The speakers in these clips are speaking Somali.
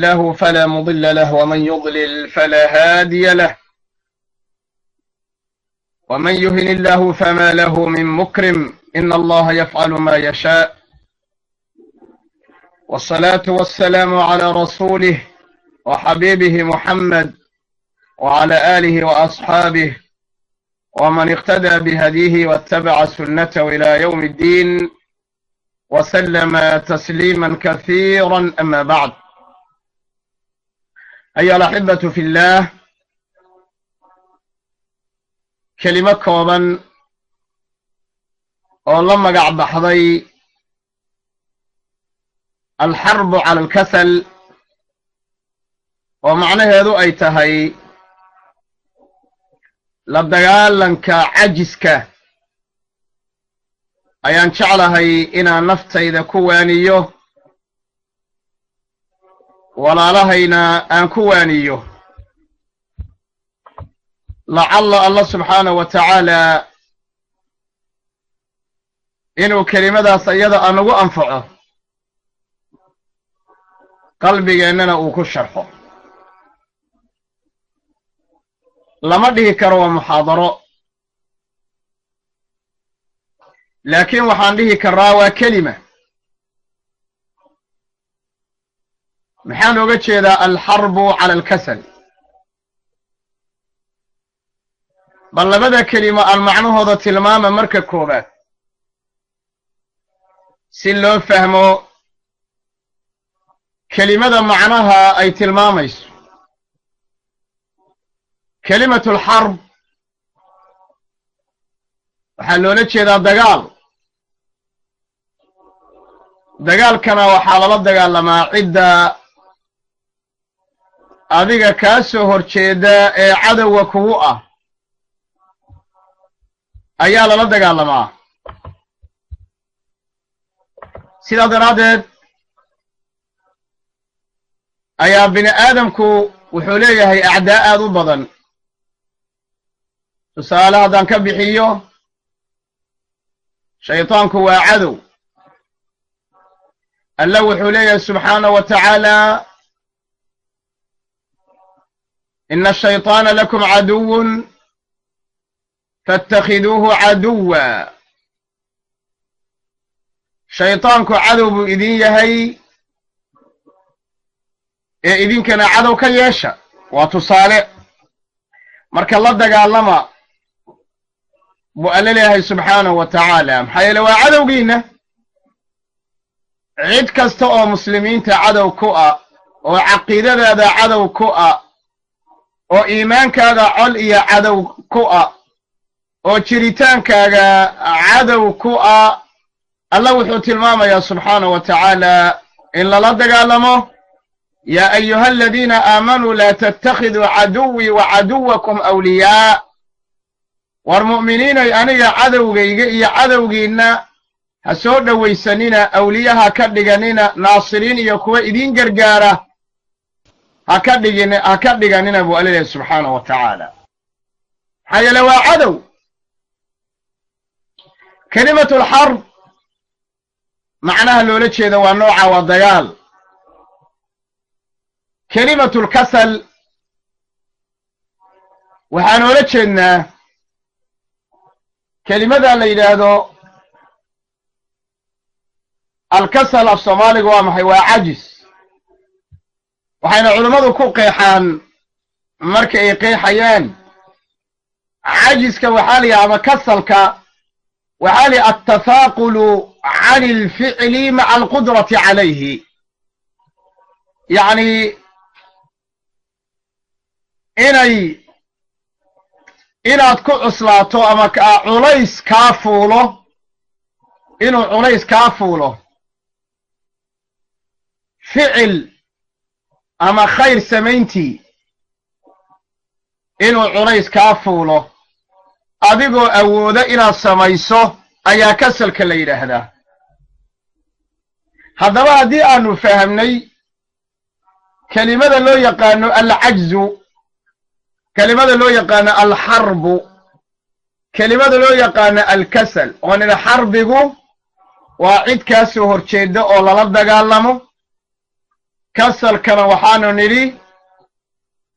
له فلا مضل له ومن يضلل فلا هادي له ومن يهن الله فما له من مكرم إن الله يفعل ما يشاء والصلاة والسلام على رسوله وحبيبه محمد وعلى آله وأصحابه ومن اقتدى بهديه واتبع سنته إلى يوم الدين وسلم تسليما كثيرا. أما بعد، أيها الأحبة في الله، كلمة كوبا oo la magac baxday alxarbu cala alkasal, oo macnaheedu ay tahay la dagaalanka cajiska, ayaan jeclahay inaan naftayda ku waaniyo, walaalahayna aan ku waaniyo. lacalla allah subxaanahu wa tacaala inuu kelimadaas iyada aanagu anfaco, qalbigeennana uu ku sharxo. lama dhihi karo waa muxaadaro, laakiin waxaan dhihi karaa waa kelima. maxaan oga jeedaa alxarbu cala alkasal? bal labada kelimo aan macnahooda tilmaama marka koobaad, si loo fahmo kelimada macnaha ay tilmaamayso. kelimatu alxarb waxaa loola jeedaa dagaal. dagaalkana waxaa lala dagaalamaa cidda adiga kaa soo horjeeda ee cadowga kugu ah ayaa lala dagaalamaa. sidaa daraaddeed ayaa bini aadamku wuxuu leeyahay acdaa aad u badan. tusaale haddaan ka bixiyo, shaytaanku waa cadow. alla wuxuu leeyahay subxaanahu wa tacaala: ina ashayطaana lakum caduwun faاtakhiduuhu caduwa. shaytaanku cadow buu idin yahay, ee idinkana cadow ka yeesha. waa tusaale. marka la dagaalama buu alla leeyahay subxaanahu wa tacaala, maxaa yeele waa cadowgiinna. cid kasta oo muslimiinta cadow ku ah, oo caqiidadaada cadow ku ah, oo iimaankaaga col iyo cadow ku ah, oo jiritaankaaga cadow ku ah, alla wuxuu tilmaamayaa subxaanahu wa tacaala in lala dagaalamo. yaa ayuha aladiina aamanuu laa tattakhiduu caduwii wa caduwakum awliyaa. war mu'miniinay, aniga cadowgayga iyo cadowgiinna ha soo dhowaysanina, awliyaha ka dhiganina, naasiriin iyo kuwa idiin gargaara ha ka dhiganina buu alla leeyahay subxaanahu wa tacaala. maxaa yeele waa cadow. kelimatu alxarb macnaha loola jeeda waa nooca, waa dagaal. kelimatu alkasal waxaan oola jeednaa kelimada la yidhaahdo alkasal. af soomaaliga waa maxay? waa cajis. waxayna culammadu ku qeexaan, marka ay qeexayaan cajiska waxaa la yidhaha, ama kasalka waxaa la yidhaha altafaaqulu can alficli maca alqudrati calayhi. yacni inaad ku cuslaato ama culays kaa fuulo, inuu culays kaa fuulo ficil ama khayr samayntii, inuu culays kaa fuulo adigoo awooda inaad samayso ayaa kasalka la yidhaahdaa. haddaba haddii aanu fahamnay kelimada loo yaqaano alcajzu, kelimada loo yaqaano alxarbu, kelimada loo yaqaano alkasal, oo nidha xarbigu waa cid kaa soo horjeeda oo lala dagaalamo, kasalkana waxaanu nidhi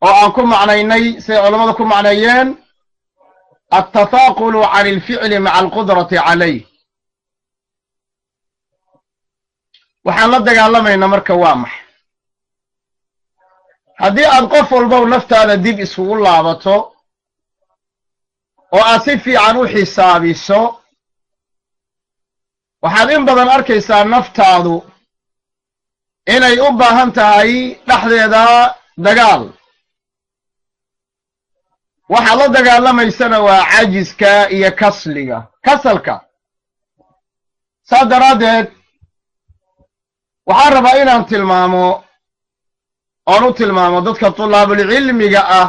oo aan ku macnaynay siday culammadu ku macneeyeen التثاقل عن الفعل مع القدرة عليه waxaan la dagaalamaynaa marka waa maxay haddii aad qof walbow naftaada dib isugu laabato oo aad si fiican u xisaabiso waxaad in badan arkaysaa naftaadu inay u baahan tahay dhexdeeda dagaal waxaad la dagaalamaysana waa cajiska iyo kasalka saa daraaddeed waxaan rabaa inaan tilmaamo oon u tilmaamo dadka tulaabulcilmiga ah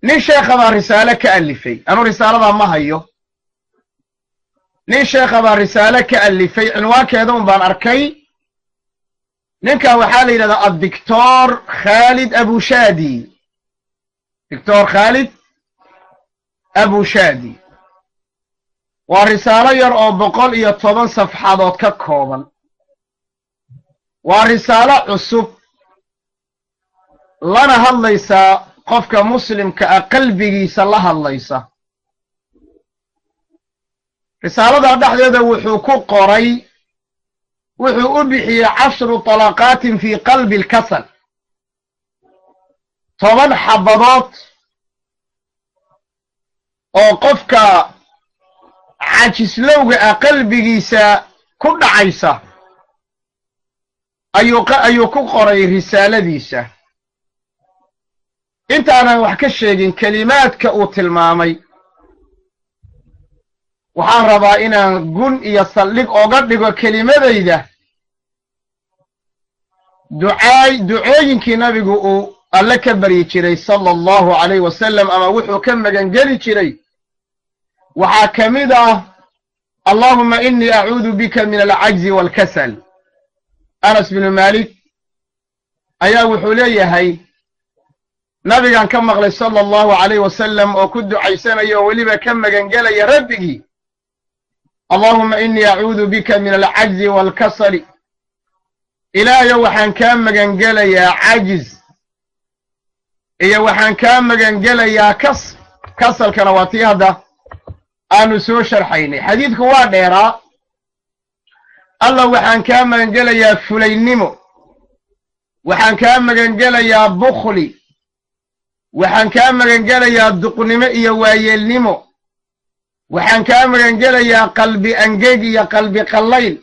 nin sheekha baa risaale ka alifay anuu risaaladaa ma hayo nin sheekha baa risaale ka alifay cinwaankeeda un baan arkay ninkan waxaa la yidhahdaa addictor khaalid abushadi دكتور خالد أبو شادي ورسالة يرأى بقول يطبن صفحات ككوبا ورسالة عصب لنا هالليسا قفك مسلم كأقلبي سلها الليسا رسالة دحدة وحقوق قري وحقوق بحي 10 طلقات في قلب الكسل toban xabadood oo qofka cajislowga ah qalbigiisa ku dhacaysa ayuu ku qoray risaaladiisa intaanan wax ka sheegin kelimaadka uu tilmaamay waxaan rabaa inaan gun iyo saldhig ooga dhigo kelimadayda ducooyinkii nabigu uu alle ka baryi jiray sala allahu calayh wasalam ama wuxuu ka magangeli jiray waxaa ka mid ah allahuma inii acuudu bika min alcajzi waalkasal anas binu maalik ayaa wuxuu leeyahay nabigan ka maqlay sala allahu calayh wasalam oo ku ducaysanaya oo weliba ka magangelaya rabbigii allahuma inii acuudu bika min alcajzi waalkasali ilaahayo waxaan kaa magangelayaa cajiz iyo waxaan kaa magangelayaa kasalkana waa tii hadda aanu soo sharxaynay xadiidku waa dheeraa allah waxaan kaa magangelayaa fulaynimo waxaan kaa magangelayaa bukhli waxaan kaa magangelayaa duqnimo iyo waayeelnimo waxaan kaa magangelayaa qalbi angeg iyo qalbi qallayl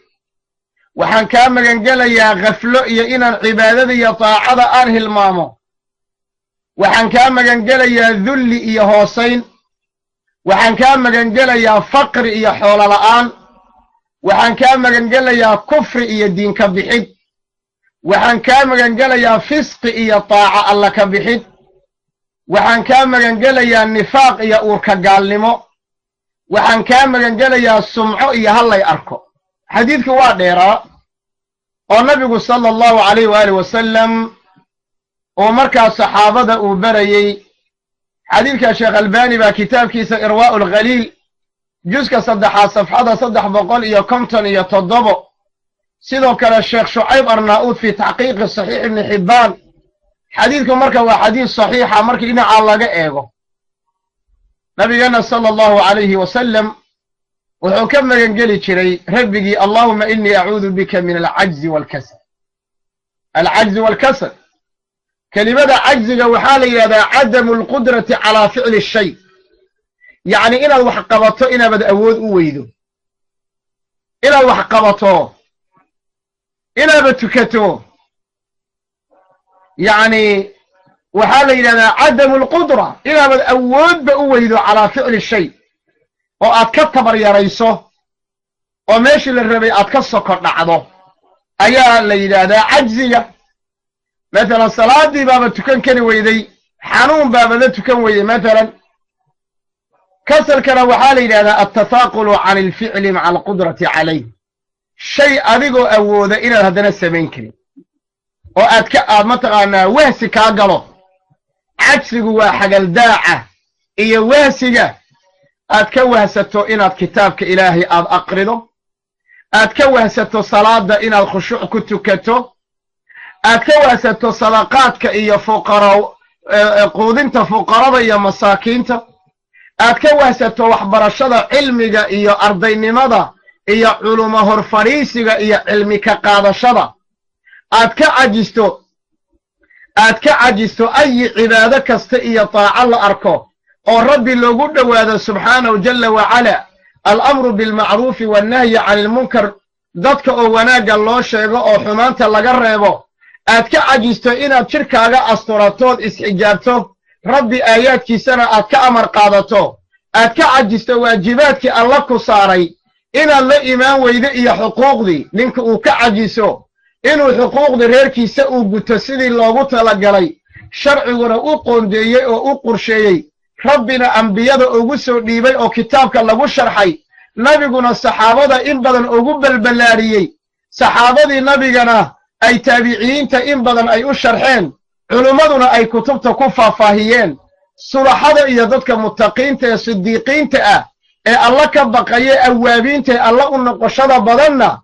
waxaan kaa magangelayaa khaflo iyo inaan cibaadada iyo taacada aan hilmaamo waxaan kaa magangelayaa dulli iyo hoosayn waxaan kaa magangelayaa faqri iyo xoolo la'aan waxaan kaa magangelayaa kufri iyo diinka bixid waxaan kaa magangelayaa fisqi iyo taaca alla ka bixid waxaan kaa magangelayaa nifaaq iyo uurka gaalnimo waxaan kaa magangelayaa sumco iyo hallay arko xadiidku waa dheeraa oo nabigu sala allahu calayh waaalih wasalam oo markaa saxaabada uu barayey xadiidka sheekh albani baa kitaabkiisa irwaa'u alghaliil juska 3 safxada 357 sidoo kale sheekh shucayb arnaa'uud fi taxqiiqi saxiix ibni xibbaan xadiidku marka waa xadiis saxiixa markii dhinacaa laga eego nabigeenna sala allahu calayhi wasalam wuxuu ka magangeli jiray rabbigii allahuma inii acuudu bika min alcajzi waalkasal alcajzi waalkasal kelimada cajziga waxaa la yidhahdaa cadamu alqudrati calaa ficli shay yacni inaad wax qabato inaabad awood u weydo inaad wax qabato inaabad tukato yacni waxaa la yidhahdaa cadamu alqudra inaabad awoodba u weydo calaa ficli shay oo aad ka tabar yarayso oo meeshii la rabay aad ka sokor dhacdo ayaa la yidhaahdaa cajziga مثلا صلاتي بابا تكن كني ويدي حنون بابا لا تكن ويدي مثلا كسر كان وحالي هذا التثاقل عن الفعل مع القدرة عليه شيء أديكو أودا إلى هذا السبين كريم وأتكأ متغانا واسي كاقلو عكسي هو حق الداعة إيا واسي أتكوه ستو إنا كتابك إلهي أقرضو أتكوه ستو صلاة إنا الخشوع كتو كتو aad ka waasato sadaqaadka iyo quudinta fuqarada iyo masaakiinta aad ka waasato waxbarashada cilmiga iyo ardaynimada iyo culumo horfariisiga iyo cilmi ka qaadashada aad ka cajisto ay cibaado kasta iyo taaca la arko oo rabbi loogu dhowaado subxaanahu jalla wacala al'amru bilmacruufi wannahyi cani ilmunkar dadka oo wanaagga loo sheego oo xumaanta laga reebo aad ka cajisto inaad jidhkaaga asturatood isxijaabto rabbi aayaadkiisana aad ka amar qaadato aad ka cajisto waajibaadkii alla ku saaray inaad la imaan weydo iyo xuquuqdii ninka uu ka cajiso inuu xuquuqdii reerkiisa uu guto sidii loogu talagalay sharciguna u qoondeeyey oo u qorsheeyey rabbina ambiyada ugu soo dhiibay oo kitaabka lagu sharxay nabiguna saxaabada in badan ugu balballaariyey saxaabadii nabigana ay taabiciyiinta in badan ay u sharxeen culummaduna ay kutubta ku faahfaahiyeen sulaxada iyo dadka muttaqiinta ee sidiiqiinta ah ee alla ka baqaya awaabiinta ee alla u noqoshada badanna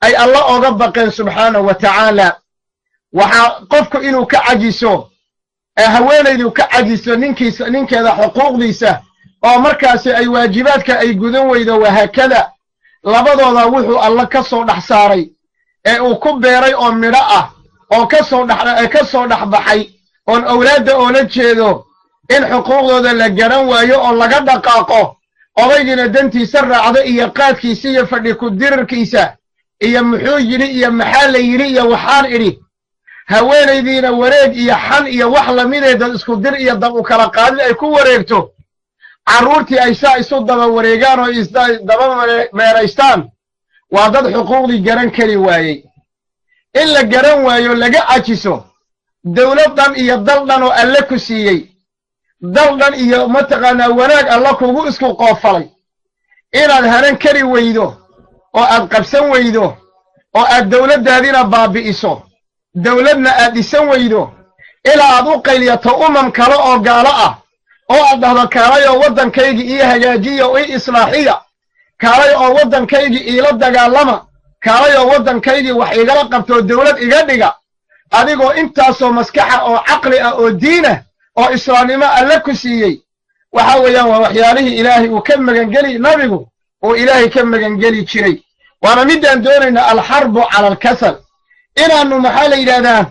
ay alla oga baqeen subxaanahu wa tacaala waxaa qofku inuu ka cajiso haweenaydu ka cajiso ninkeeda xuquuqdiisa oo markaasi ay waajibaadka ay gudan weydo wahaakada labadooda wuxuu alla ka soo dhex saaray ee uu ku beeray oo midho ah oo ka soo dhex baxay oon awlaadda oola jeedo in xuquuqdooda la garan waayo oo laga dhaqaaqo odaygiina dantiisa raacdo iyo qaadkiisa iyo fadhi ku dirirkiisa iyo muxuu yidhi iyo maxaa la yidhi iyo waxaan idhi haweenaydiina wareeg iyo xan iyo wax lamideeda isku dir iyo dab u kala qaadid ay ku wareegto carruurtii ay saa isu daba wareegaan oo isdaba meeraystaan waa dad xuquuqdii garan kari waayey in la garan waayo laga cajiso dawlad dhan iyo dal dhan oo alle ku siiyey dal dhan iyo mataqaanaa wanaag alla kugu isku qoofalay inaad hanan kari weydo oo aad qabsan weydo oo aad dawladdaadina baabi'iso dawladna aad dhisan weydo ilaa aad u qayliyato kale oo gaalo ah oo aad dhahdo kaalay oo waddankaygi ii hagaajiya oo ii islaaxiya kaalay oo waddankaygii iila dagaalama kaalay oo waddankaygii wax igala qabtoo dawlad iga dhiga adigoo intaasoo maskaxa oo caqli ah oo diinah oo islaamnimo alle ku siiyey waxa weeyaan waa waxyaalihii ilaahay uu ka magangeli nabigu uu ilaahay ka magangeli jiray waana midaan doonayna alxarbu cala alkasal inaannu maxaa la yidhahdaa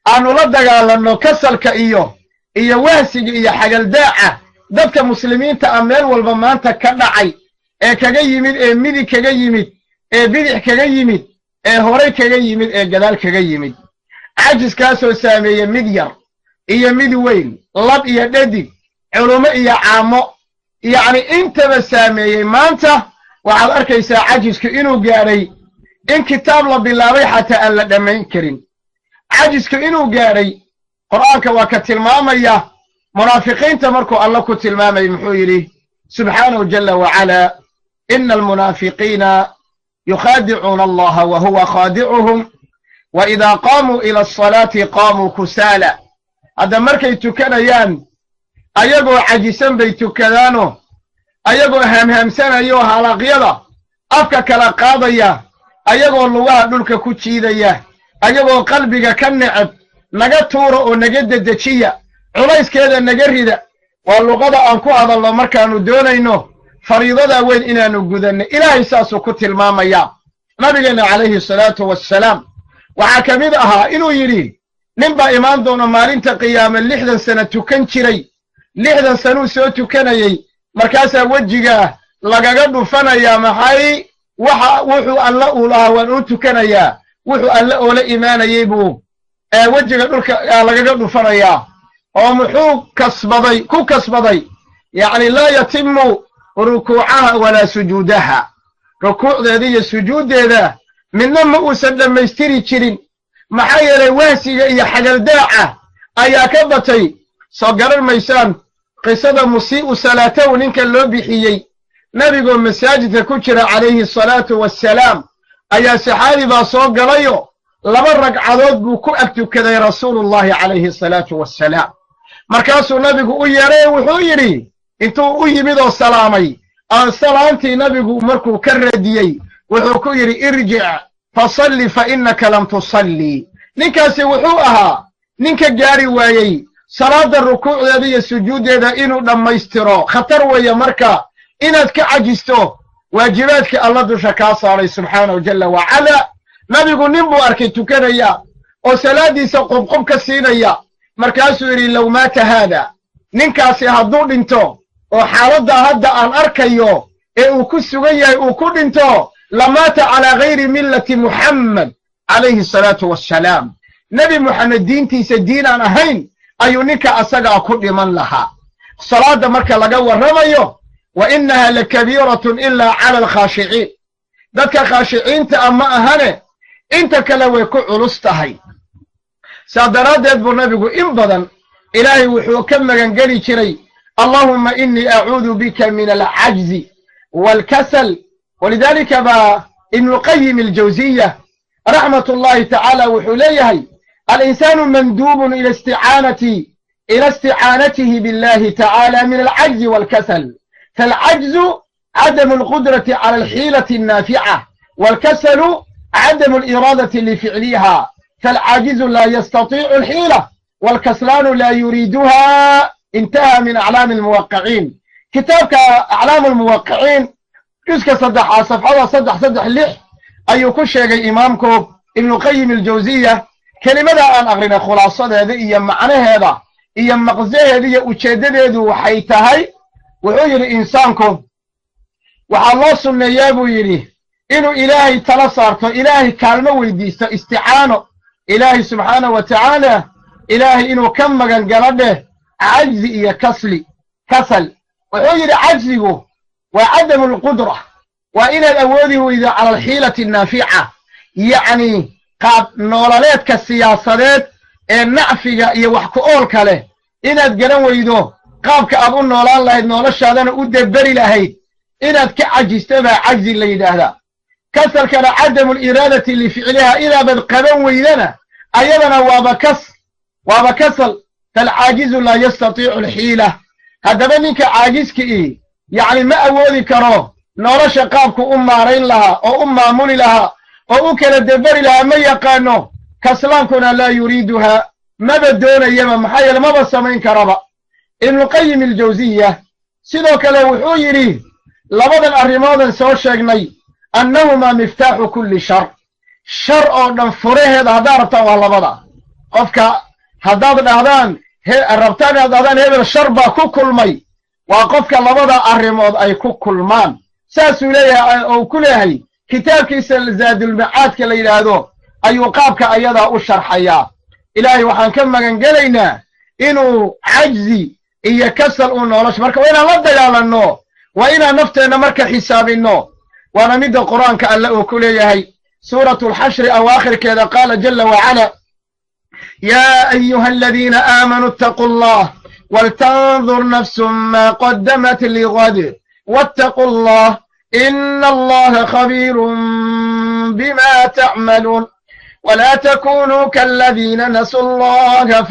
aanu la dagaalanno kasalka iyo wahsiga iyo xagaldaaca dadka muslimiinta ah meel walba maanta ka dhacay ee kaga yimid ee midig kaga yimid ee bidix kaga yimid ee horay kaga yimid ee gadaal kaga yimid cajiskaasoo saameeye mid yar iyo mid weyn lab iyo dhadig culumo iyo caamo yacni intaba saameeyey maanta waxaad arkaysaa cajisku inuu gaadhay in kitaab la bilaabay xataa aan la dhammayn karin cajisku inuu gaadhay qur'aanka waa ka tilmaamaya munaafiqiinta markuu alla ku tilmaamay muxuu yidhi subxaanahu jalla wacalaa ina almunaafiqiina yukhaadicuuna allaha wa huwa khaadicuhum wa idaa qaamuu ila asalaati qaamuu kusaala hadda markay tukanayaan ayagoo cajisan bay tukadaano ayagoo hamhamsanayoo halaqyada afka kala qaadaya ayagoo lugaha dhulka ku jiidaya ayagoo qalbiga ka necab naga tuura oo naga dedejiya culayskeeda naga rida waa luqada aan ku hadalno markaannu doonayno fariidadaa weyn inaannu gudanno ilaahay saasuu ku tilmaamayaa nabigeenna calayhi salaatu wassalaam waxaa ka mid ahaa inuu yidhi nin baa imaan doona maalinta qiyaame 60 sano tukan jiray 60 sanuu soo tukanayey markaasaa wejigaa lagaga dhufanayaa maxay wuxuu alle uu lahaa waan u tukanayaa wuxuu alle oola imaanayey buu wejiga dhulka lagaga dhufanayaa oo muxuu ku kasbaday yacni laa yatimu rukuucaha walaa sujuudaha rukuucdeeda iyo sujuuddeeda midna ma uusan dhammaystiri jirin maxaa yeelay wahsiga iyo xagaldaaca ayaa ka batay soo garan maysaan qisada musii'u salaatahu ninka loo bixiyey nabigoo masaajidka ku jira calayhi salaatu wassalaam ayaa saxaabi baa soo galayo 2 ragcadood buu ku ag tukaday rasuulullaahi calayhi salaatu wassalaam markaasuu nabigu u yeedhay wuxuu yidhi intuu u yimid oo salaamay salaantii nabigu markuu ka radiyey wuxuu ku yidhi irjic fasalli fa innaka lam tusalli ninkaasi wuxuu ahaa ninka gaari waayey salaada rukuucdeeda iyo sujuuddeeda inuu dhammaystiro khatar weeye marka inaad ka cajisto waajibaadka alla dusha kaa saaray subxaanahu jalla wacala nabigu nin buu arkay tukanaya oo salaadiisa qubqub ka siinaya markaasuu yidhi low maata haada ninkaasi hadduu dhinto oo xaaladda hadda aan arkayo ee uu ku sugan yahay uu ku dhinto lamaata calaa gayri millati muxammad calayhi salaatu wassalaam nebi moxamed diintiisa diin aan ahayn ayuu ninka asagaa ku dhiman lahaa salaadda marka laga warramayo wa innaha lakabiiratun ilaa cala alkhaashiciin dadka khaashiciinta ah ma ahane inta kale way ku culus tahay saa daraaddeed buu nabigu in badan ilaahay wuxuu ka magangeli jiray allahumma innii acuudu bika min alcajzi waalkasal walidaalika baa ibnulqayim aljawsiya raxmat ullahi tacaala wuxuu leeyahay الإنسان مندوب إلى استعانته بالله تعالى من العجز والكسل فالعجز عدم القدرة على الحيلة النافعة والكسل عدم الإرادة لفعلها فالعاجز لا يستطيع الحيلة والكسلان لا يريدها انتهى من أعلام الموقعين كتابك أعلام الموقعين جزء صدح صفحة صدح اللح أي كل شيء إمامكم ابن القيم الجوزية كلمة أن أغرنا خلاصة هذه إيا معنى هذا إيا مقزي هذه وشدد هذه وحيتهي وحير إنسانكم وحالله سنة يابو يليه إنه إلهي تلصارت إلهي كلمة ويديست استعانه إلهي سبحانه وتعالى إلهي إنه كم مغان قرده عجز إيا كسل وحير عجزه وعدم القدرة وإن الأوذه إذا على الحيلة النافعة يعني qaab nololeedka siyaasadeed ee nacfiga iyo wax ku oolka leh inaad garan weydo qaabka aad u noolaan lahayd noloshaadana u dabbari lahayd inaad ka cajisto baa cajzi la yidhaahdaa kasalkana cadamu liraadati lificliha inaabad qaban weydana ayadana waaba kasal falcaajizu laa yastatiicu alxiila haddaba ninka caajiskii yacni ma awoodi karo nolosha qaabku u maarayn lahaa oo u maamuli lahaa oo u kala dabbari lahaa ma yaqaano kaslaankuna laa yuriiduhaa maba doonayaba maxaa yeele maba samayn karaba ibnuqayim aljawsiya sidoo kale wuxuu yidhi labadan arrimoodan soo sheegnay annahumaa miftaaxu kulli shar oo dhan furaheeda haddaad rabtaan waa labada qofka haddaad rabtaan inaad dhahdaan hebel shar baa ku kulmay waa qofka labada arrimood ay ku kulmaan saasuu leeyahay oo ku leeyahay kitaabkiisa zaadulmacaadka la yidhaahdo ayuu qaabka ayadaa u sharxayaa ilaahay waxaan ka magan gelaynaa inuu cajzi iyo kasal u nolosha marka waa inaan la dagaalanno waa inaan nafteenna marka xisaabinno waana midda qur-aanka alle uu ku leeyahay suuratu alxashri awaakhirkeeda qaala jalla wacala yaa ayuha aladiina aamanuu ittaquu allah waltandur nafsun maa qadamat ligad wattaquu allah إن الله خبير بما تعملون ولا تكونوا كالذين نسوا الله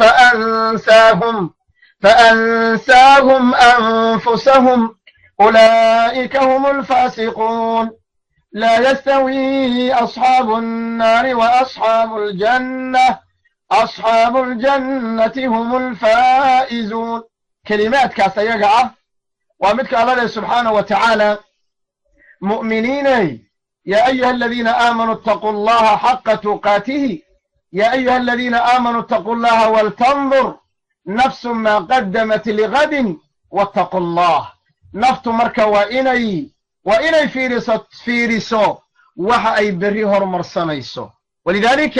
فأنساهم أنفسهم أولئك هم الفاسقون لا يستوي أصحاب النار وأصحاب الجنة أصحاب الجنة هم الفائزون كلمات كاسيقع ومثل الله سبحانه وتعالى مؤمنين يا أيها الذين آمنوا اتقوا الله حق تقاته يا أيها الذين آمنوا اتقوا الله ولتنظر نفس ما قدمت لغد واتقوا الله نفط مركا وإني فيرسو وحا أي بريهر مرسانيسو ولذلك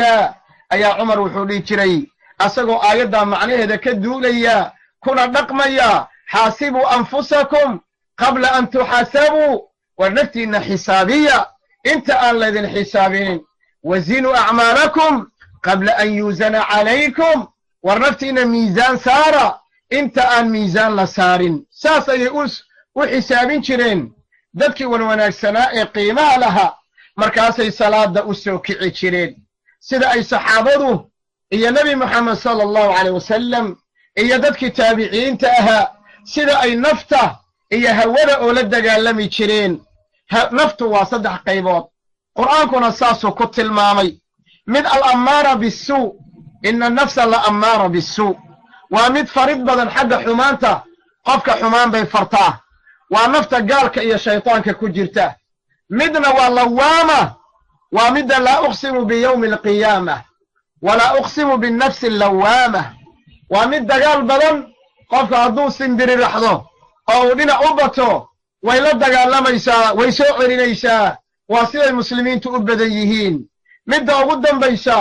أيا عمر وحولي جري أسقوا آيادا معنى هذا كدوليا كنا نقميا حاسبوا أنفسكم قبل أن تحاسبوا ونفتنا حسابية انت الذين حسابين وزنوا أعمالكم قبل أن يوزن عليكم ونفتنا ميزان سارة انت آن ميزان لسار ساسا يؤس وحسابين شرين ذلك ونوانا السناء قيمة لها مركاسي صلاة دا أسوكي شرين سيدا أي صحابته إيا نبي محمد صلى الله عليه وسلم إيا ذلك تابعين تاها سيدا أي نفته إيا هودا أولاد قالمي شرين نفته وصدح قيبات قرآن كنا ساسو كتل مامي mid al'ammaara bisuu ina nafsa la ammaara bisuu waa mid farid badan xagga xumaanta qofka xumaan bay fartaa waa nafta gaalka iyo shaytaanka ku jirta midna waa lawaama waa midda laa uqsimu biyowmi alqiyaamah walaa uqsimu binnafsi allawaamah waa mid dagaal badan qofka hadduu sindiriraxdo oo uu dhinac u bato way la dagaalamaysaa way soo celinaysaa waa siday muslimiintu u badan yihiin midda ugu dambaysa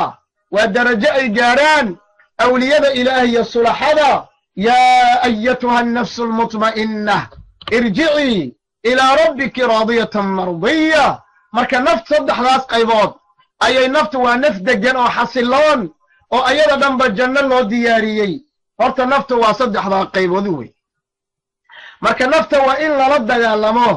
waa darajo ay gaarhaan awliyada ilaah iyo sulaxada yaa ayatuha annafsu almutma'innah irjicii ilaa rabbiki raadiyatan mardiya marka naft saddexdaas qaybood ayay naftu waa naf deggan oo xasiloon oo ayada dhanba janno loo diyaariyey horta naftu waa saddexdaa qaybood wey marka nafta waa in lala dagaalamo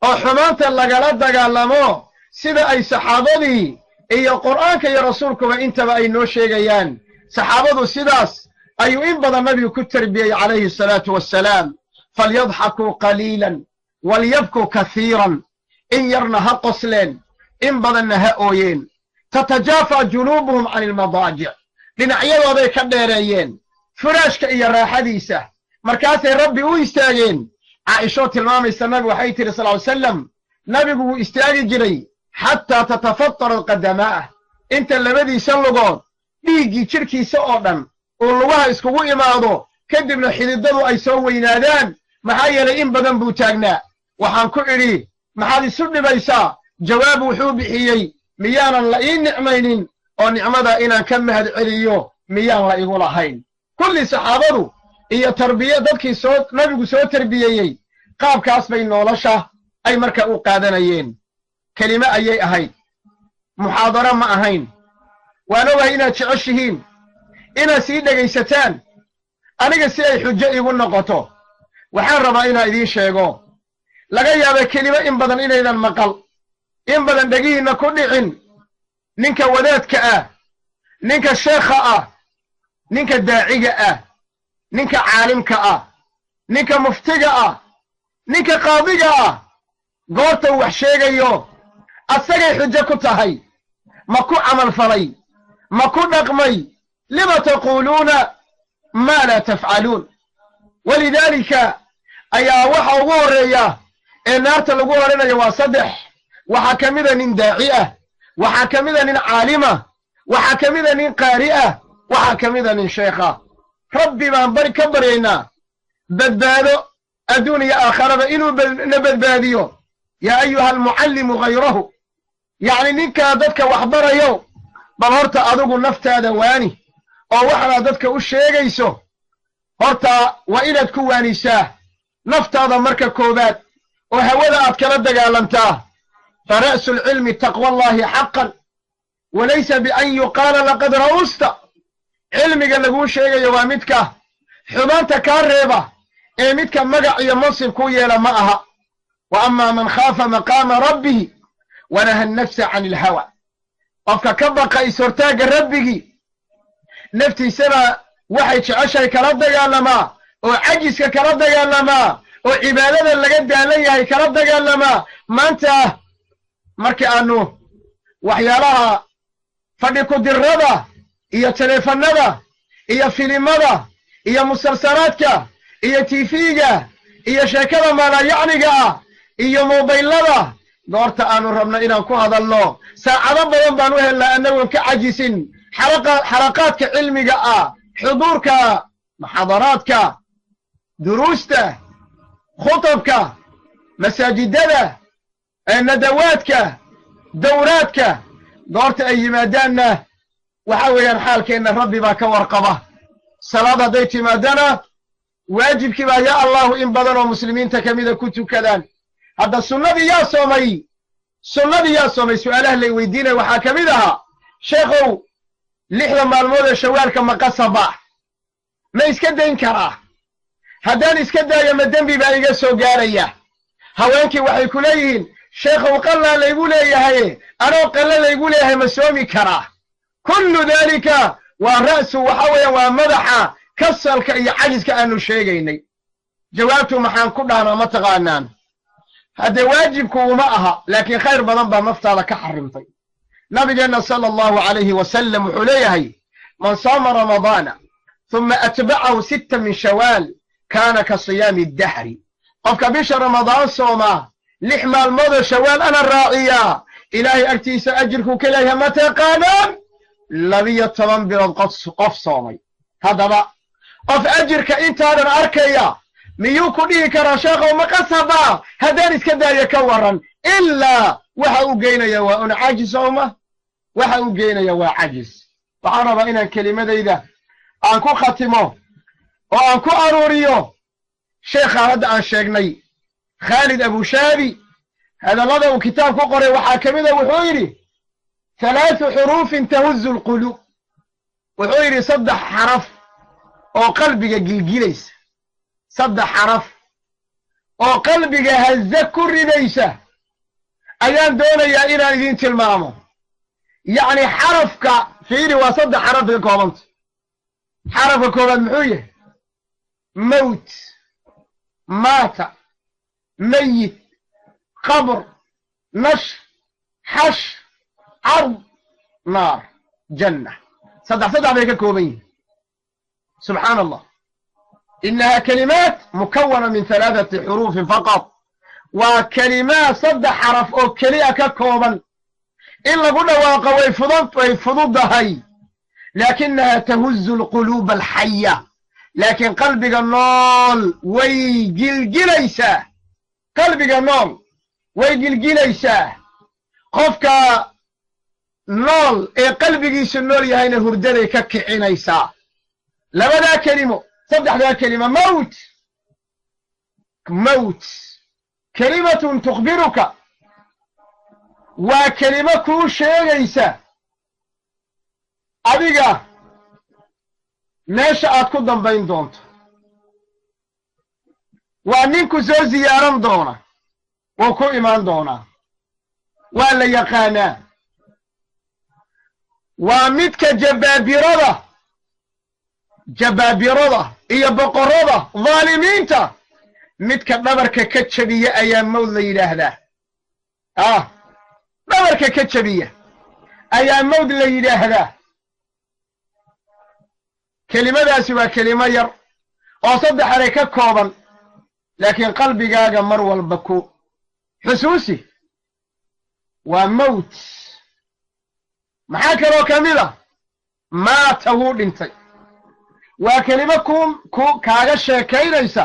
oo xumaanta lagala dagaalamo sida ay saxaabadii iyo qur'aanka iyo rasuulkuba intaba ay noo sheegayaan saxaabadu sidaas ayuu in badan nabigu ku tarbiyey calayhi salaatu wassalaam falyadxakuu qaliilan walyabkuu kasiiran in yarna ha qosleen in badanna ha ooyeen tatajaafaa junuubuhum cani ilmadaajic dhinacyadooday ka dheereeyeen furaashka iyo raaxadiisa markaasay rabbi u istaageen caaishoo tilmaamaysa nabigu waxay tihi sal ly salam nabigu wuu istaagi jiray xataa tatafatara alqadamaa'ah inta labadiisa lugood dhiiggii jidhkiisa oo dhan uu lugaha iskugu imaado kadibna xididadu ay soo weynaadaan maxaa yeelay in badan buu taagnaa waxaan ku idhi maxaad isu dhibaysaa jawaab wuxuu bixiyey miyaanan la ii nicmaynin oo nicmada inaan ka mahad celiyo miyaan la igu lahayn kulli saxaabadu iyo tarbiya dadkii nabigu soo tarbiyeeyey qaabkaas bay nolosha ay marka u qaadanayeen kelime ayay ahayd muxaadaro ma ahayn waan ogahay inaad jeceshihiin inaad sii dhegaysataan aniga si ay xujo igu noqoto waxaan rabaa inaan idiin sheego laga yaaba kelime in badan inaydan maqal in badan dhegihiinna ku dhicin ninka wadaadka ah ninka sheekha ah ninka daaciga ah ninka caalimka ah ninka muftiga ah ninka qaadiga ah goorta uu wax sheegayo asagay xujo ku tahay ma ku camal falay ma ku dhaqmay lima taquuluuna maa laa tafcaluun walidaalika ayaa waxa ugu horreeya ee naarta lagu horanayo waa saddex waxaa ka mida nin daaci ah waxaa ka mida nin caalimah waxaa ka mida nin qaari ah waxaa ka mida nin sheekha rabbi baan ka baryaynaa badbaado adduun iyo aakharaba inuu na badbaadiyo yaa ayuha almucallimu hayrahu yacni ninkaa dadka wax barayo bal horta adigu naftaada waani oo waxaad dadka u sheegayso horta waa inaad ku waanisaa naftaada marka koobaad oo hawada aad kala dagaalantaa fa ra'su alcilmi taqwa allahi xaqan walaysa bian yuqaala laqad ra'usta cilmiga laguu sheegayo waa midka xumaanta kaa reeba ee midka magac iyo mansib ku yeela ma aha wa amaa man khaafa maqaama rabbihi wanaha annafsa can ilhawa qofka ka baqa is-hortaagga rabbigii naftiisana waxay jeceshahay kala dagaalamaa oo cajiska kala dagaalamaa oo cibaadada laga daalan yahay kala dagaalamaa maanta markii aanu waxyaalaha fadhi ku-dirrada iyo taleefannada iyo filimada iyo musalsalaadka iyo tiifiga iyo sheekada maalayacniga ah iyo mobaylada goorta aanu rabno inaan ku hadalno saacado badan baan u helnaa annagoon ka cajisin xalaqaadka cilmiga ah xuduurka muxaadaraadka duruusta khutabka masaajidada nadawaadka dowraadka goorta ay yimaadaanna waxa weeyaan xaalkeenna rabbi baa ka warqaba salaad hadday timaadana waajibkii baa yaa allahu in badan oo muslimiinta ka mida ku tukadaan hadda sunnadii yaa soomay su'aalaha lay weydiinaya waxaa ka mid ahaa sheekhow 6 maalmood ee shawaalka ma qasaba ma iska dayn karaa haddaan iska daayo ma dembi baa iga soo gaaraya haweenkii waxay ku leeyihiin sheekhow qallaa laygu leeyahay anoo qalla laygu leeyahay ma soomi karaa kullu daalika waa ra'su waxa weeyaan waa madaxa kasalka iyo cajiska aanu sheegaynay jawaabtu maxaan ku dhahnaa ma taqaanaan haddee waajibku uma aha laakiin khayr badan baa naftaada ka xarimtay نبينا صلى الله عليه وسلم وحليه من صام رمضان ثم أتبعه 6 من شوال كان كصيام الدهر قفك بيش رمضان صوما لحمال مضى شوال أنا الراعية إلهي أكتيس أجرك كليها متى قانا لبي التنبير قف صومي هذا بقى قف أجرك إنت هذا أركيا ميوكو ديك رشاق ومقصبا هذا كذا يكورا إلا وحاو جينا يوا أنا عاجز أمه وحاو جينا يوا عاجز وعرب إن الكلمة إذا أنكو ختمه وأنكو أروريو شيخ هذا عن شيخني خالد أبو شابي هذا لدى كتاب قرأ وحاكمه وحويري 3 حروف تهز القلوب وحويري صدح حرف وقلبك جلجليس صدح حرف وقلبك هزك كرديسة أيام دولة يا إلى إذين تلمامه يعني حرفك فيري وصدح حرف الكومنت حرف الكومنت محوية موت مات ميت قبر نشر حش عرض نار جنة صدح بيك كوبين سبحان الله إنها كلمات مكونة من 3 حروف فقط وكلمات صدح حرف أو كلية ككوبا إلا قلنا واقع ويفضض هاي لكنها تهز القلوب الحية لكن قلبك النول ويجلجليسا قلبك النول ويجلجليسا قفك نول قلبك يسنول يهين هردري ككعنيسا لبدا كلمة صدح ذا كلمة موت كلمة تخبرك وكلمة كل شيء ليس أبيك ماشي أتكدن بين دونت وأنك زو زيارة دونا وكو إيمان دونا ولا يقانا ومتك جبابرة إيا بقرة ظالمين تا متك نبرك كتشبية أيام مولى إله نبرك كتشبية أيام مولى إله كلمة ذا سوى كلمة ير وصدح عليك كوبا لكن قلبي قاقا مروى البكو حسوسي وموت محاكرة كاملة ما تهود انتي وكلمة كاغا الشيكي ليس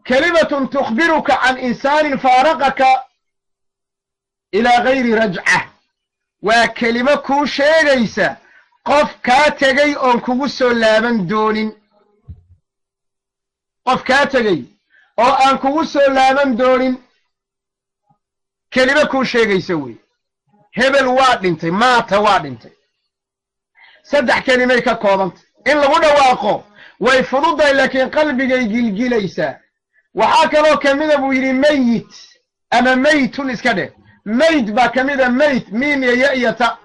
كلمة تخبرك عن إنسان فارقك إلى غير رجعة وكلمة كو شيء ليس قف كاتغي أن كوسو لابن دونين قف كاتغي أو أن كوسو لابن دونين كلمة كو شيء يسوي هبل واد انتي مات واد انتي صدح كلمة كوبنت إن لو دواقو ويفرض لكن قلبي يجلجليسا وحاكا لو كميدا بو يري ميت أما ميت اسكده ميت با كميدا ميت ميم يأيتا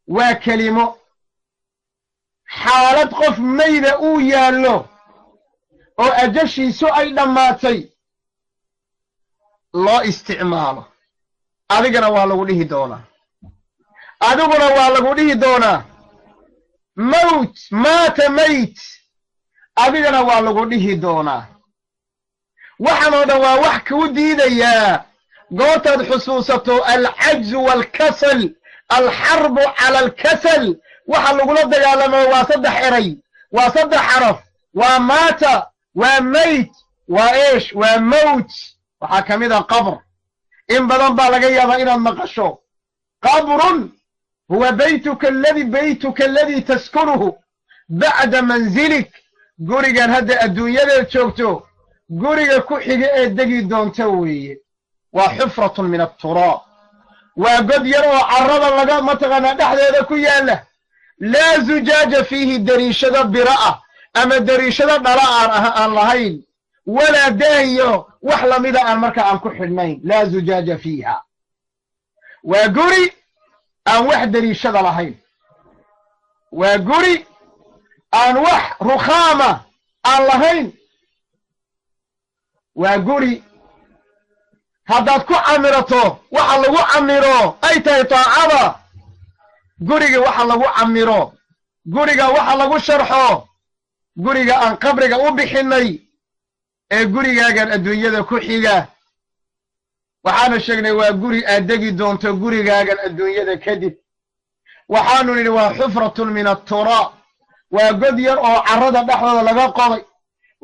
وكلمة حالة قف ميدا او يالو او أجشي سؤال دماتي لا استعماله أذكرنا والله ليه دونا أدونا والله ليه دونا موت مات ميت أدونا والله ليه دونا وحنا دوا وحك وديدا يا قوت حسوسته العجز والكسل الحرب على الكسل وحنا نقول ده يا لما وصدح حري وصدح حرف ومات وميت وإيش وموت وحكم إذا قبر إن بدن بالغيا بين النقشو قبر هو بيتك الذي تسكنه بعد منزلك قريقا هذا الدنيا اللي تشوفتو قريقا كحيقا الدقي دون توي وحفرة من التراب وقد يروى عرضا لقى متغنى نحن هذا كياله لا زجاج فيه دريشة براءة أما دريشة براءة اللهين ولا داهيو وحلم إذا أمرك عن كحلمين لا زجاج فيها وقري أن وح دريشة لهين وقري أن وح رخامة اللهين وقري haddaad ku camirato waxa lagu camiro ay tahay taacada guriga waxa lagu camiro guriga waxa lagu sharxo guriga aan qabriga u bixinay ee gurigaagan adduunyada ku xiga waxaanu sheegnay waa guri aad degi doonto gurigaagan adduunyada kadib waxaanu nidhi waa xufratun min aturaab waa god yar oo carrada dhexdooda laga qoday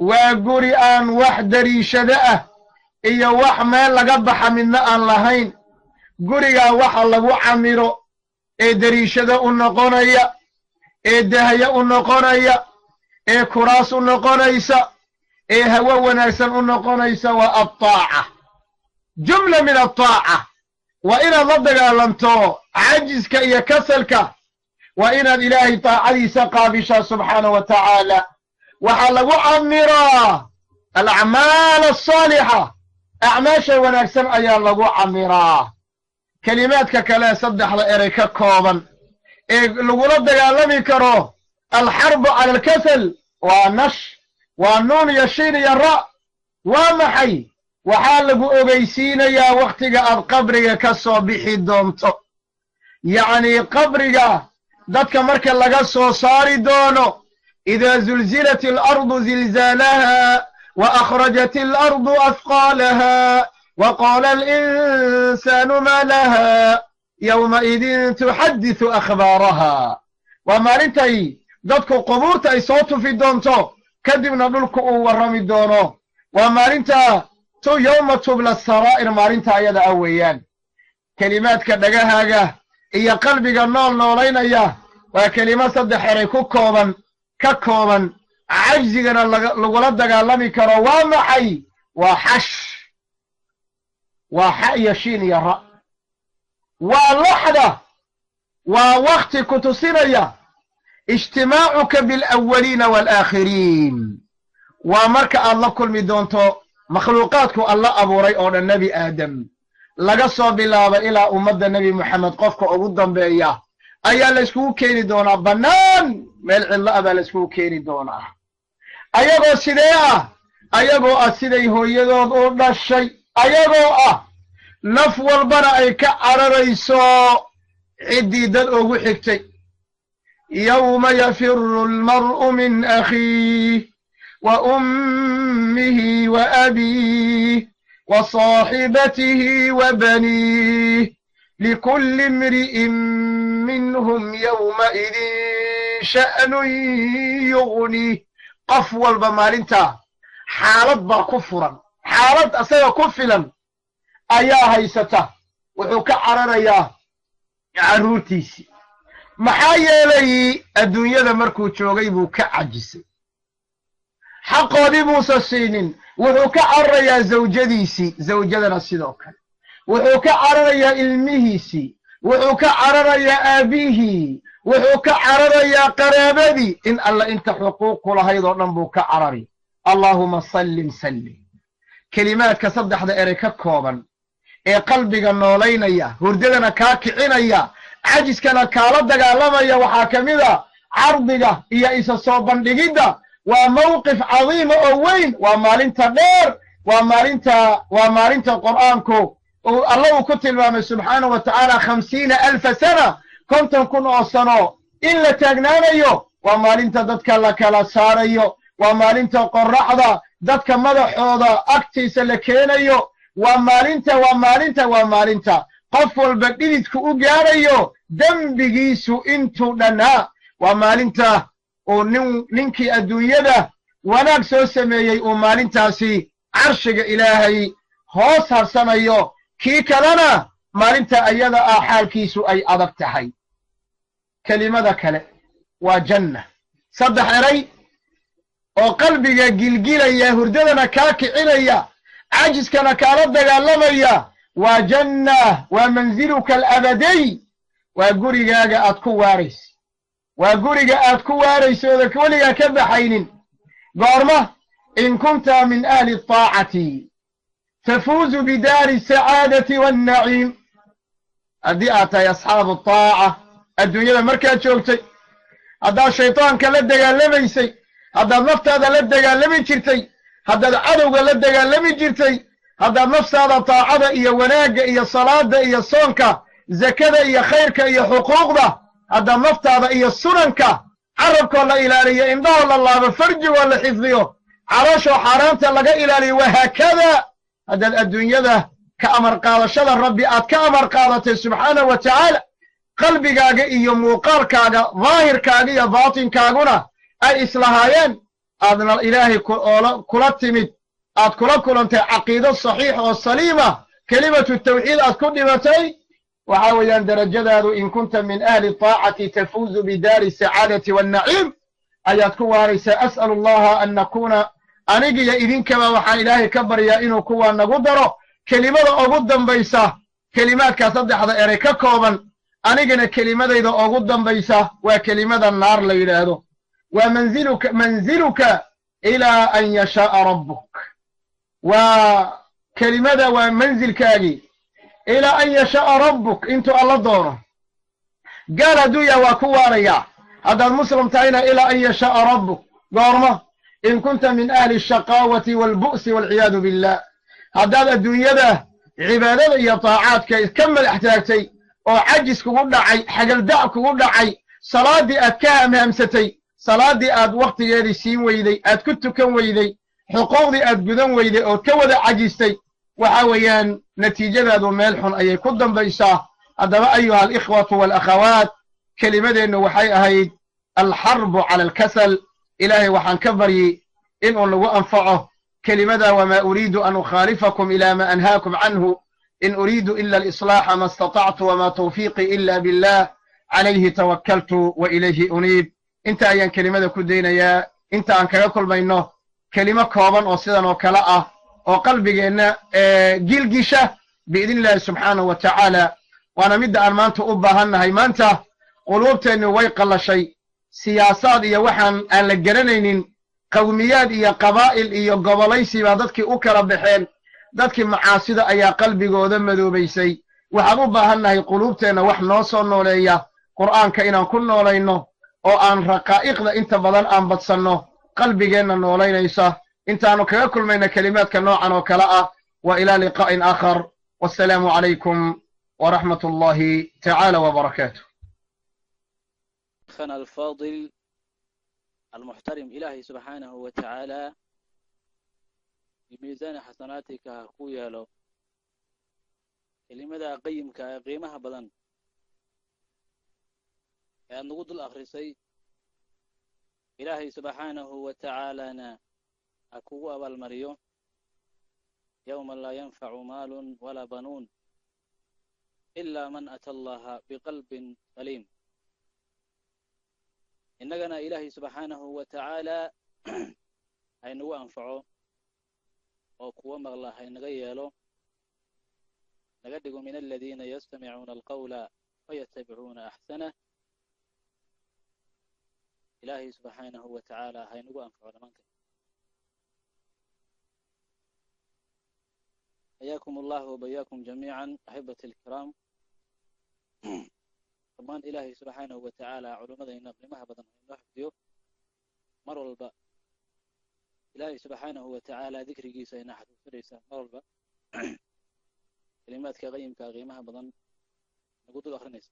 waa guri aan wax dariishado ah iyo wax meel laga baxa midna aan lahayn gurigaa waxa lagu camiro ee dariishado u noqonaya ee dahya u noqonaya ee kuraas u noqonaysa ee hawo wanaagsan u noqonaysa waa attaaca jumla min attaaca waa inaad la dagaalanto cajiska iyo kasalka waa inaad ilaahay taacadiisa qaabishaa subxaanahu wa tacaala waxaa lagu camiraa alacmaal asaalixa acmaasha wanaagsan ayaa lagu camiraa kelimaadka kale saddexda erey ka kooban ee lagula dagaalami karo alxarbu cala alkasal waa nash waa nuun iyo shiin iyo ra waa maxay waxaa lagu ogeysiinayaa wakhtiga aad qabriga ka soo bixi doonto yacnii qabriga dadka marka laga soo saari doono idaa zulzilat alardu zilzaalaha wa akhrajat alardu afqaalaha wa qaala alinsaanu maa laha yowmaidin tuxadithu akhbaaraha waa maalintay dadku qubuurta ay soo tufi doonto kadibna dhulku uu warrami doono waa maalinta yowma tubla saraa'ir maalinta ayada ah weeyaan kelimaadka dhagahaaga iyo qalbiga nool noolaynaya waa kelimad saddex eray ka kooban cajzigana lagula dagaalami karo waa maxay waa xash waa xa iyo shiin iyo ra waa laxda waa wakti ku tusinaya ijtimaacuka bilawaliina waalaakhiriin waa marka aad la kulmi doonto makhluuqaadku alla abuuray oo dhan nebi aadam laga soo bilaabo ilaa ummadda nebi moxamed qofka ugu dambeeya ayaa layskugu keeni doonaa bannaan meel cidlo ah baa layskugu keeni doonaa ayagoo sidee ah ayagoo ah siday hooyadood u dhashay ayagoo ah naf walbana ay ka cararayso ciddii dad ugu xigtay yowma yafiru almar'u min akhiih wa ummihi wa abiih wa saaxibatihi wa baniih likulli imri'in minhum yowmaidin sha'nun yugniih qof walba maalintaa xaalad baa ku furan xaalad asaga ku filan ayaa haysata wuxuu ka cararayaa carruurtiisii maxaa yeelay adduunyada markuu joogay buu ka cajisay xaqoodii buusa siinin wuxuu ka cararayaa zawjadiisii zawjadana sidoo kale wuxuu ka cararayaa ilmihiisii wuxuu ka cararayaa aabihii wuxuu ka cararayaa qaraabadii in alla inta xuquuqku lahayd oo dhan buu ka carari allaahuma sallim kelimaadka saddexda erey ka kooban ee qalbiga noolaynaya hurdadana kaa kicinaya cajiskana kaala dagaalamaya waxaa ka mid a cardiga iyo isa soo bandhigidda waa mawqif cadiima oo weyn waa maalinta dheer waa maalinta qur'aanku alla uu ku tilmaamay subxaanahu wa tacaala 50,000 sana 50,000 oo sano in la taagnaanayo waa maalinta dadka la kala saarayo waa maalinta qorraxda dadka madaxooda agtiisa la keenayo waa maalinta qof walba dhididku u gaarayo dembigiisu intuu dhannaa waa maalinta uu ninkii adduunyada wanaag soo sameeyey uu maalintaasi carshiga ilaahay hoos harsanayo kii kalena maalinta ayada ah xaalkiisu ay adag tahay kelimada kale waa janna saddex eray oo qalbiga gilgilaya hurdadana kaa kicinaya cajiskana kaala dagaalamaya waa janna waa manziluka alabadiy waa gurigaaga aad ku waarayso waa guriga aad ku waarayso ooda weligaa ka baxaynin goorma in kunta min ahli aطaacati tafuuzu bidaari asacaadati waannaciim haddii aad tahay asxaabu taaca adduunyada markaad joogtay haddaad shaydaanka la dagaalamaysay haddaad naftaada la dagaalami jirtay haddaad cadowga la dagaalami jirtay haddaad naftaada taacada iyo wanaagga iyo salaada iyo soonka zakada iyo khayrka iyo xuquuqda haddaad naftaada iyo sunanka carabkoo la ilaaliyo indhahoo la laabo farjigoo la xifdiyo calooshoo xaaraanta laga ilaaliyo wahaakada haddaad adduunyada ka amar qaadashada rabbi aad ka amar qaadatay subxaanahu wa tacaala qalbigaaga iyo muuqaalkaaga daahirkaaga iyo baatinkaaguna ay islahaayeen aadna ilaahay kula timid aad kula kulantay caqiido saxiix oo saliima kelimatu tawxiid aad ku dhimatay waxaa weeyaan darajadaadu in kunta min ahli taacati tafuuzu bidaari sacaadati waannaciim ayaad ku waaraysaa as'alu allaha an nakuuna anigiyo idinkaba waxaan ilaahay ka baryaa inuu kuwaa nagu daro kelimada ugu dambaysa kelimaadkaa saddexda erey ka kooban anigana kelimadayda ugu dambaysa waa kelimada naar la yidhaahdo waa manziluka ilaa an yashaa'a rabbuk waa kelimada waa manzilkaagii ilaa an yashaa'a rabbuk intuu alla doono gaal hadduu yaha waa ku waarayaa haddaad muslim tahayna ilaa an yashaa'a rabbuk goormo in kunta min ahli ashaqaawati waalbu'si waalciyaadu billah haddaad adduunyada cibaadada iyo taacaadka ka madax taagtay oo cajis kugu dhacay xagaldac kugu dhacay salaaddii aad ka hamhamsatay salaaddii aad wakhtigeedii siin weyday aad ku tukan weyday xuquuqdii aad gudan weyday ood ka wada cajistay waxa weeyaan natiijadaadu meel xun ayay ku dambaysaa haddaba ayuha alikhwatu waalakhawaat kelimadeennu waxay ahayd alxarbu cala alkasal ilaahay waxaan ka baryi inuu nagu anfaco kelimada wamaa uriidu an ukhaalifakum ilaa ma anhaakum canhu in uriidu ila alislaaxa ma istatactu wamaa tawfiiqii ila billah calayhi tawakkaltu wa ilayhi uniib inta ayaan kelimada ku daynayaa inta aan kaga kulmayno kelimo kooban oo sidan oo kale ah oo qalbigeenna gilgisha biidn illaahi subxaanahu wa tacaala waana midda aan maanta u baahannahay maanta quluubteennu way qallashay siyaasaad iyo waxaan aan la garanaynin qawmiyaad iyo qabaa'il iyo gobolaysi baa dadkii u kala baxeen dadkii macaasida ayaa qalbigooda madoobaysay waxaan u baahannahay quluubteenna wax noo soo nooleeya qur'aanka inaan ku noolayno oo aan raqaa'iqda inta badan aan badsanno qalbigeenna noolaynaysa intaannu kaga kulmayna kelimaadka noocan oo kale ah wa ilaa liqaa'in aakhar wassalaamu calaykum waraxmat ullaahi tacaala wabarakaatuh أخنا الفاضل المحترم إلهي سبحانه وتعالى بميزان حسناتك أخويا له كلمة قيمك قيمها بدن نقود الأخرسي إلهي سبحانه وتعالى أكو أبا المريو يوم لا ينفع مال ولا بنون إلا من أتى الله بقلب سليم إننا إلهي سبحانه وتعالى هينو أنفعه أو كوام الله هينغيله نقدق من الذين يستمعون القول ويتبعون أحسنه إلهي سبحانه وتعالى هينو أنفعه لمنك حياكم الله وبياكم جميعا أحبتي الكرام طبعا إلهي سبحانه وتعالى علماء قيمها بدن إنه حفظيه مر والباء إلهي سبحانه وتعالى ذكر جيسا إن أحد فريسا مر والباء كلمات كغيم كغيمها بدن نقول الآخر نيس